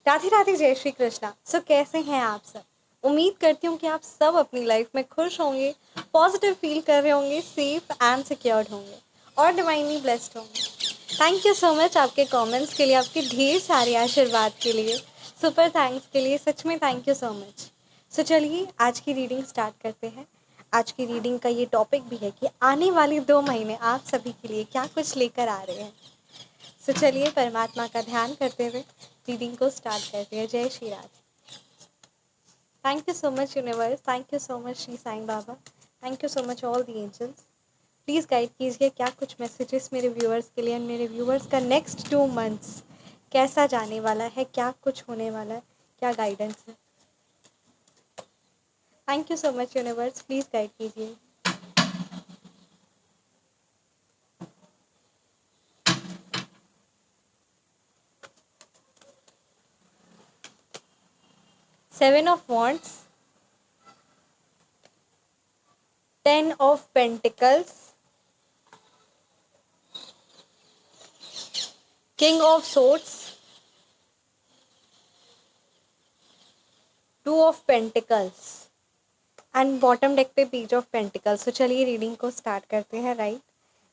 राधे राधे, जय श्री कृष्णा। सो कैसे हैं आप सब? उम्मीद करती हूँ कि आप सब अपनी लाइफ में खुश होंगे, पॉजिटिव फील कर रहे होंगे, सेफ एंड सिक्योर्ड होंगे और डिवाइनली ब्लेस्ड होंगे। थैंक यू सो मच आपके कमेंट्स के लिए, आपके ढेर सारे आशीर्वाद के लिए, सुपर थैंक्स के लिए। सच में थैंक यू सो मच। सो चलिए आज की रीडिंग स्टार्ट करते हैं। आज की रीडिंग का ये टॉपिक भी है कि आने वाले 2 महीने आप सभी के लिए क्या कुछ लेकर आ रहे हैं। सो चलिए परमात्मा का ध्यान करते हुए रीडिंग को स्टार्ट करते हैं। जय Shri Radhe. Thank you so much universe, thank you so much Shri Sai Baba, thank you so much all the angels. Please guide कीजिए क्या कुछ मैसेजेस मेरे व्यूअर्स के लिए और मेरे व्यूअर्स का नेक्स्ट 2 मंथ्स कैसा जाने वाला है, क्या कुछ होने वाला है, क्या गाइडेंस है। Thank you so much universe, please guide कीजिए। Seven of Wands, 10 of Pentacles, King of Swords, 2 of Pentacles and bottom deck पे पेज ऑफ पेंटिकल्स। तो चलिए रीडिंग को स्टार्ट करते हैं। राइट,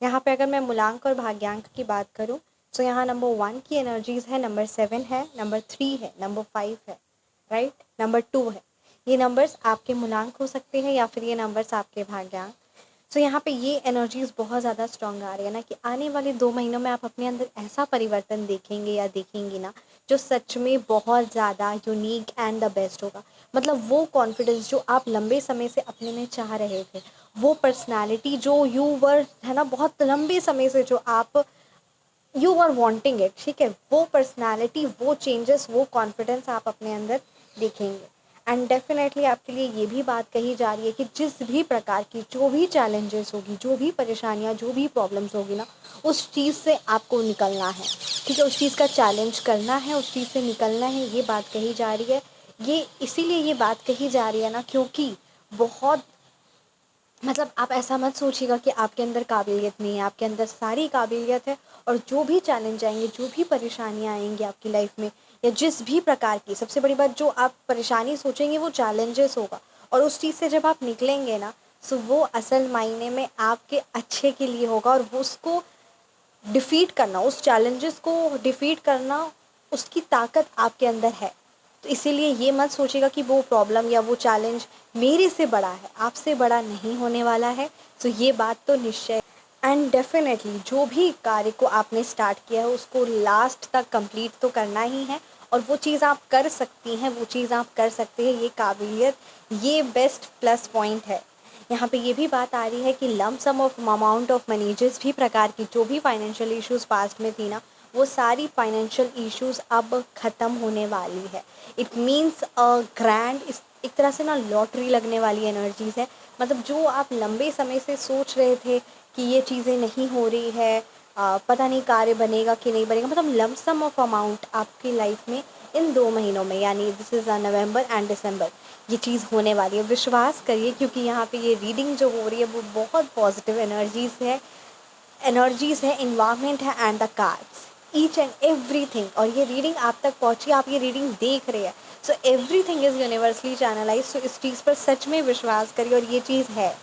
यहाँ पे अगर मैं मूलांक और भाग्यांक की बात करूँ तो यहाँ नंबर 1 की एनर्जीज है, नंबर 7 है, नंबर 3 है, नंबर 5 है, राइट, नंबर 2 है। ये नंबर्स आपके मूलांक हो सकते हैं या फिर ये नंबर्स आपके भाग्यांक। सो यहाँ पे ये एनर्जीज बहुत ज़्यादा स्ट्रॉन्ग आ रही है ना कि आने वाले 2 महीनों में आप अपने अंदर ऐसा परिवर्तन देखेंगे या देखेंगी ना जो सच में बहुत ज़्यादा यूनिक एंड द बेस्ट होगा। मतलब वो कॉन्फिडेंस जो आप लंबे समय से अपने में चाह रहे थे, वो पर्सनालिटी जो यू वर है ना बहुत लंबे समय से जो आप यू आर वॉन्टिंग इट, ठीक है, वो पर्सनैलिटी, वो चेंजेस, वो कॉन्फिडेंस आप अपने अंदर देखेंगे। एंड डेफिनेटली आपके लिए ये भी बात कही जा रही है कि जिस भी प्रकार की जो भी चैलेंजेस होगी, जो भी परेशानियाँ, जो भी प्रॉब्लम्स होगी ना, उस चीज़ से आपको निकलना है, ठीक है, उस चीज़ का चैलेंज करना है, उस चीज़ से निकलना है। ये बात कही जा रही है। ये इसीलिए ये बात कही जा रही है ना क्योंकि बहुत मतलब आप ऐसा मत सोचिएगा कि आपके अंदर काबिलियत नहीं है, आपके अंदर सारी काबिलियत है। और जो भी चैलेंज आएंगे, जो भी परेशानियाँ आएंगी आपकी लाइफ में, या जिस भी प्रकार की, सबसे बड़ी बात जो आप परेशानी सोचेंगे वो चैलेंजेस होगा। और उस चीज़ से जब आप निकलेंगे ना, सो वो असल मायने में आपके अच्छे के लिए होगा। और वो उसको डिफ़ीट करना, उस चैलेंजेस को डिफ़ीट करना, उसकी ताकत आपके अंदर है। तो इसीलिए ये मत सोचिएगा कि वो प्रॉब्लम या वो चैलेंज मेरे से बड़ा है, आपसे बड़ा नहीं होने वाला है। तो ये बात तो निश्चय। एंड डेफिनेटली जो भी कार्य को आपने स्टार्ट किया है उसको लास्ट तक कंप्लीट तो करना ही है। और वो चीज़ आप कर सकती हैं, वो चीज़ आप कर सकते हैं, ये काबिलियत, ये बेस्ट प्लस पॉइंट है। यहाँ पे ये भी बात आ रही है कि lump sum of amount of money, जिस भी प्रकार की जो भी फाइनेंशियल इश्यूज़ पास्ट में थी ना, वो सारी फाइनेंशियल इश्यूज़ अब ख़त्म होने वाली है। इट मीन्स अ ग्रैंड, इस एक तरह से ना लॉटरी लगने वाली एनर्जीज़ है। मतलब जो आप लंबे समय से सोच रहे थे कि ये चीज़ें नहीं हो रही है, पता नहीं कार्य बनेगा कि नहीं बनेगा, मतलब लमसम ऑफ अमाउंट आपकी लाइफ में इन 2 महीनों में, यानी दिस इज़ नवंबर एंड दिसंबर, ये चीज़ होने वाली है। विश्वास करिए क्योंकि यहाँ पे ये रीडिंग जो हो रही है वो बहुत पॉजिटिव एनर्जीज़ है, इन्वायरमेंट है and the cards, each and everything. और ये रीडिंग आप तक पहुँची, आप ये रीडिंग देख रहे हैं, so everything is universally channelize. So इस चीज़ पर सच में विश्वास करिए और ये चीज़ है।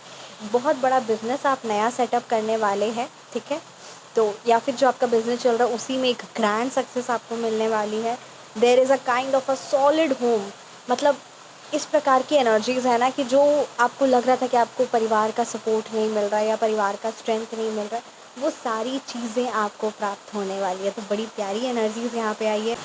बहुत बड़ा बिजनेस आप नया सेटअप करने वाले हैं, ठीक है, तो या फिर जो आपका बिजनेस चल रहा है उसी में एक ग्रैंड सक्सेस आपको मिलने वाली है। There is a kind of a solid home. मतलब इस प्रकार की एनर्जीज़ है ना कि जो आपको लग रहा था कि आपको परिवार का सपोर्ट नहीं मिल रहा है या परिवार का स्ट्रेंथ नहीं मिल रहा है, वो सारी चीज़ें आपको प्राप्त होने वाली है। तो बड़ी प्यारी एनर्जीज़ यहाँ पे आई है।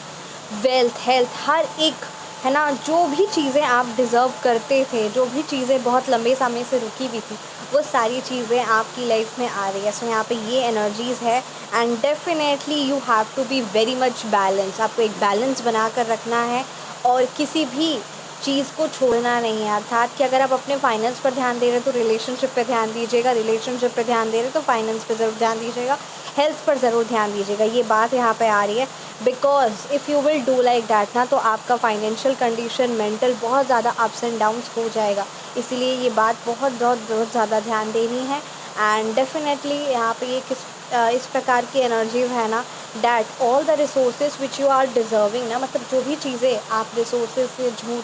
वेल्थ, हेल्थ, हर एक है ना, जो भी चीज़ें आप डिज़र्व करते थे, जो भी चीज़ें बहुत लंबे समय से रुकी हुई थी, वो सारी चीज़ें आपकी लाइफ में आ रही है। सो यहाँ पे ये एनर्जीज़ है। And definitely you have to be very much balance. आपको एक बैलेंस बना कर रखना है और किसी भी चीज़ को छोड़ना नहीं है। अर्थात कि अगर आप अपने फाइनेंस पर ध्यान दे रहे हैं तो रिलेशनशिप पे ध्यान दीजिएगा, रिलेशनशिप पे ध्यान दे रहे हैं तो फाइनेंस पे ज़रूर ध्यान दीजिएगा, हेल्थ पर ज़रूर ध्यान दीजिएगा। ये बात यहाँ पे आ रही है because if you will do like that ना, तो आपका फाइनेंशियल कंडीशन, मेंटल बहुत ज़्यादा अप्स एंड डाउन्स हो जाएगा। इसीलिए ये बात बहुत बहुत बहुत ज़्यादा ध्यान देनी है। एंड डेफिनेटली यहाँ पे ये इस प्रकार की एनर्जीज है ना, that all the resources which you are deserving ना, मतलब जो भी चीज़ें आप रिसोर्सेज से झूठ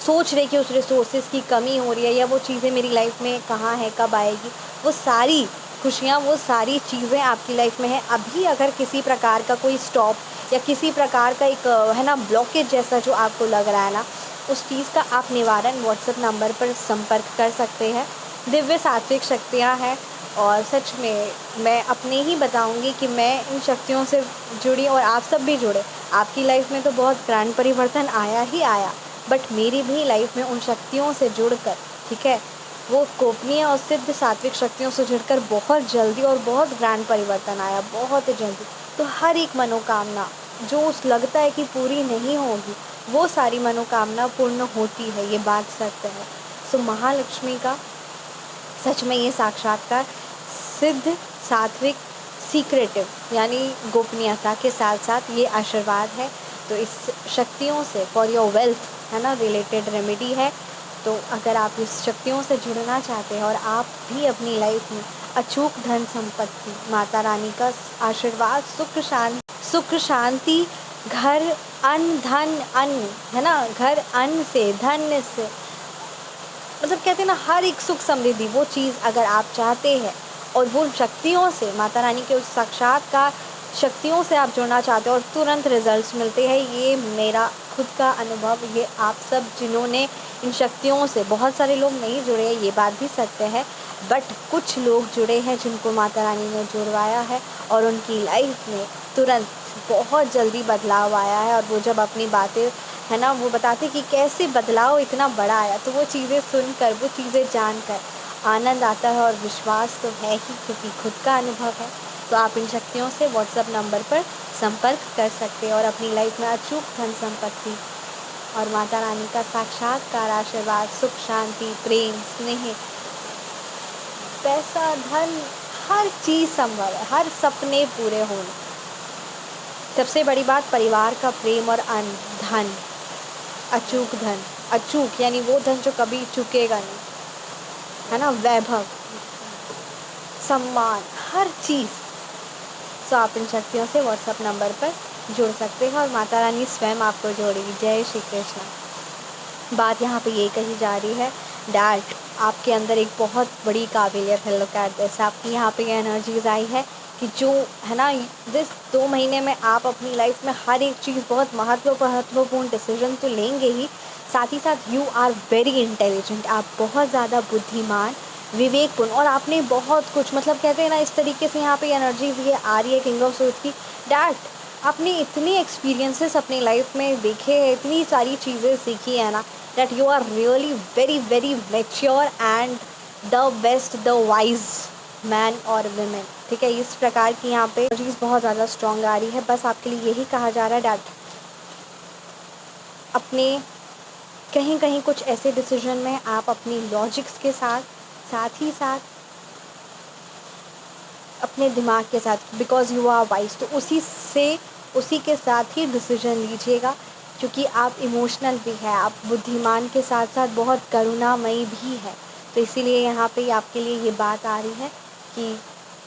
सोच रहे कि उस रिसोर्सेज की कमी हो रही है या वो चीज़ें मेरी लाइफ में कहाँ है, कब आएगी, वो सारी खुशियाँ, वो सारी चीज़ें आपकी लाइफ में है। अभी अगर किसी प्रकार का कोई स्टॉप या किसी प्रकार का एक है ना ब्लॉकेज जैसा जो आपको लग रहा है ना, उस चीज़ का आप निवारण व्हाट्सएप नंबर पर संपर्क कर सकते हैं। दिव्य सात्विक शक्तियाँ हैं और सच में मैं अपने ही बताऊंगी कि मैं इन शक्तियों से जुड़ी और आप सब भी जुड़े। आपकी लाइफ में तो बहुत ग्रैंड परिवर्तन आया ही आया, बट मेरी भी लाइफ में उन शक्तियों से जुड़कर, ठीक है, वो गोपनीय और सिद्ध सात्विक शक्तियों से जुड़कर बहुत जल्दी और बहुत ग्रैंड परिवर्तन आया, बहुत जल्दी। तो हर एक मनोकामना जो उस लगता है कि पूरी नहीं होगी, वो सारी मनोकामना पूर्ण होती है, ये बात सत्य है। सो महालक्ष्मी का सच में ये साक्षात्कार सिद्ध सात्विक सीक्रेटिव यानी गोपनीयता के साथ साथ ये आशीर्वाद है। तो इस शक्तियों से फॉर योर वेल्थ है ना रिलेटेड रेमेडी है। तो अगर आप इस शक्तियों से जुड़ना चाहते हैं और आप भी अपनी लाइफ में अचूक धन संपत्ति, माता रानी का आशीर्वाद, सुख शांति, घर, अन्न, धन, अन्न है ना, घर अन्न से, धन से, मतलब कहते हैं ना हर एक सुख समृद्धि, वो चीज़ अगर आप चाहते हैं और वो शक्तियों से, माता रानी के उस साक्षात्कार शक्तियों से आप जुड़ना चाहते हो और तुरंत रिजल्ट्स मिलते हैं, ये मेरा खुद का अनुभव। ये आप सब जिन्होंने इन शक्तियों से, बहुत सारे लोग नहीं जुड़े हैं, ये बात भी सत्य है, बट कुछ लोग जुड़े हैं जिनको माता रानी ने जुड़वाया है और उनकी लाइफ में तुरंत बहुत जल्दी बदलाव आया है। और वो जब अपनी बातें है ना वो बताते कि कैसे बदलाव इतना बड़ा आया, तो वो चीज़ें सुनकर, वो चीज़ें जानकर आनंद आता है और विश्वास तो है ही, क्योंकि खुद का अनुभव है। तो आप इन शक्तियों से व्हाट्सएप नंबर पर संपर्क कर सकते हैं और अपनी लाइफ में अचूक धन संपत्ति और माता रानी का साक्षात्कार आशीर्वाद, सुख शांति, प्रेम, स्नेह, पैसा, धन, हर चीज़ संभव है, हर सपने पूरे होने। सबसे बड़ी बात परिवार का प्रेम और अन्न, धन, अचूक धन, अचूक यानी वो धन जो कभी चुकेगा नहीं, है ना, वैभव, सम्मान, हर चीज़। सो आप इन शक्तियों से व्हाट्सएप नंबर पर जुड़ सकते हैं और माता रानी स्वयं आपको जोड़ेगी। जय श्री कृष्ण। बात यहाँ पे ये कही जा रही है डैट आपके अंदर एक बहुत बड़ी काबिलियत है। लुक एट दिस, आपकी यहाँ पे एनर्जीज आई है कि जो है ना दिस 2 महीने में आप अपनी लाइफ में हर एक चीज़ बहुत महत्वपूर्ण डिसीजन तो लेंगे ही, साथ ही साथ यू आर वेरी इंटेलिजेंट, आप बहुत ज़्यादा बुद्धिमान, विवेकपूर्ण, और आपने बहुत कुछ, मतलब कहते हैं ना इस तरीके से यहाँ पे एनर्जीज ये आ रही है किंग ऑफ सोर्ड्स की, डैट आपने इतने एक्सपीरियंसेस अपनी लाइफ में देखे हैं, इतनी सारी चीज़ें सीखी है ना, that you are really very very mature and the best, the wise man और वुमेन। ठीक है, इस प्रकार की यहाँ पे चीज़ बहुत ज़्यादा स्ट्रॉन्ग आ रही है। बस आपके लिए यही कहा जा रहा है डैट अपने कहीं कहीं कुछ ऐसे डिसीजन में आप अपनी लॉजिक्स के साथ साथ ही साथ अपने दिमाग के साथ, बिकॉज यू आर वाइज, तो उसी के साथ ही डिसीजन लीजिएगा, क्योंकि आप इमोशनल भी है, आप बुद्धिमान के साथ साथ बहुत करुणामयी भी है। तो इसीलिए यहाँ पे आपके लिए ये बात आ रही है कि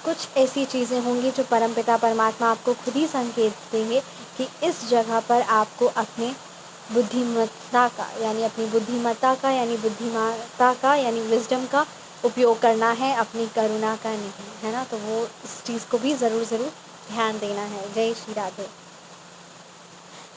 कुछ ऐसी चीज़ें होंगी जो परमपिता परमात्मा आपको खुद ही संकेत देंगे कि इस जगह पर आपको अपने बुद्धिमत्ता का यानी अपनी बुद्धिमत्ता का यानी बुद्धिमत्ता का यानी विजडम का उपयोग करना है, अपनी करुणा का नहीं, है ना। तो वो इस चीज़ को भी ज़रूर ध्यान देना है। जय Shri Radhe.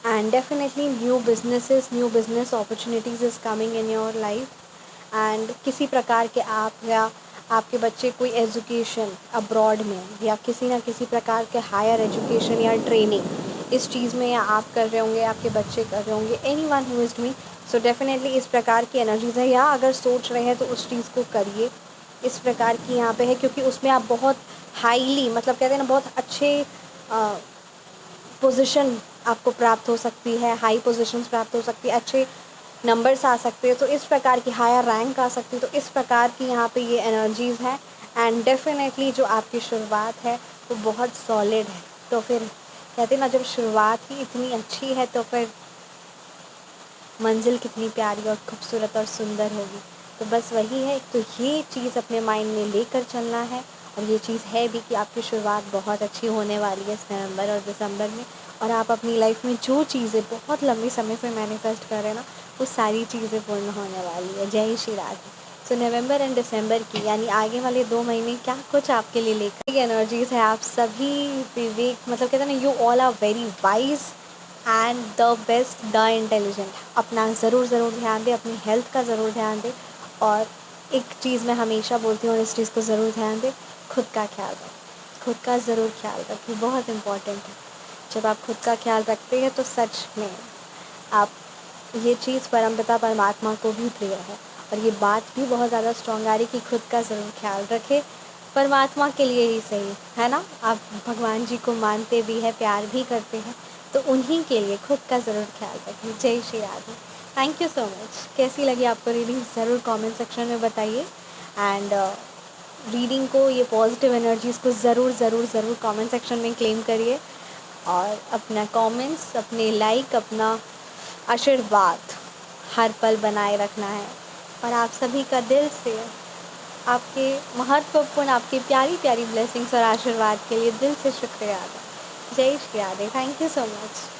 And definitely new business opportunities is coming in your life. And किसी प्रकार के आप या आपके बच्चे कोई एजुकेशन अब्रॉड में या किसी न किसी प्रकार के हायर एजुकेशन या ट्रेनिंग इस चीज़ में या आप कर रहे होंगे, आपके बच्चे कर रहे होंगे, any one who is doing, so definitely इस प्रकार की एनर्जीज़ है। या अगर सोच रहे हैं तो उस चीज़ को करिए, इस प्रकार की यहाँ पे है, क्योंकि उसमें आप बहुत हाईली, मतलब कहते हैं ना बहुत अच्छे पोजीशन आपको प्राप्त हो सकती है, हाई पोजीशंस प्राप्त हो सकती है, अच्छे नंबर्स आ सकते हैं, तो इस प्रकार की हायर रैंक आ सकती है। तो इस प्रकार की यहाँ पे ये एनर्जीज़ हैं। एंड डेफिनेटली जो आपकी शुरुआत है वो बहुत सॉलिड है। तो फिर कहते हैं ना जब शुरुआत ही इतनी अच्छी है तो फिर मंजिल कितनी प्यारी और खूबसूरत और सुंदर होगी। तो बस वही है, तो ये चीज़ अपने माइंड में लेकर चलना है और ये चीज़ है भी कि आपकी शुरुआत बहुत अच्छी होने वाली है इस नवंबर और दिसंबर में, और आप अपनी लाइफ में जो चीज़ें बहुत लंबे समय से मैनिफेस्ट कर रहे हैं ना, वो सारी चीज़ें पूर्ण होने वाली है। जय श्री राधे। सो नवंबर एंड दिसंबर की यानी आगे वाले 2 महीने क्या कुछ आपके लिए लेकर एनर्जीज़ है। आप सभी विवेक मतलब कहते हैं ना, you all are very wise and the best the intelligent. अपना ज़रूर ध्यान दें, अपनी हेल्थ का ज़रूर ध्यान दें, और एक चीज़ मैं हमेशा बोलती हूँ और इस चीज़ को ज़रूर ध्यान दें, खुद का ख्याल रखें, खुद का ज़रूर ख्याल रखें, बहुत इम्पॉर्टेंट है। जब आप खुद का ख्याल रखते हैं तो सच में आप ये चीज़ परमपिता परमात्मा को भी प्रिय है, और ये बात भी बहुत ज़्यादा स्ट्रॉन्ग आ रही कि खुद का ज़रूर ख्याल रखें, परमात्मा के लिए ही सही है ना। आप भगवान जी को मानते भी हैं, प्यार भी करते हैं, तो उन्हीं के लिए खुद का ज़रूर ख्याल रखें। जय Shri Radhe. Thank you so much. कैसी लगी आपको रीडिंग ज़रूर कमेंट सेक्शन में बताइए, एंड रीडिंग को, ये पॉजिटिव एनर्जीज़ को ज़रूर कमेंट सेक्शन में क्लेम करिए, और अपना कमेंट्स, अपने लाइक, अपना आशीर्वाद हर पल बनाए रखना है। और आप सभी का दिल से आपके महत्वपूर्ण, आपकी प्यारी प्यारी ब्लेसिंग्स और आशीर्वाद के लिए दिल से शुक्रिया अदा। जय Shri Radhe. Thank you so much.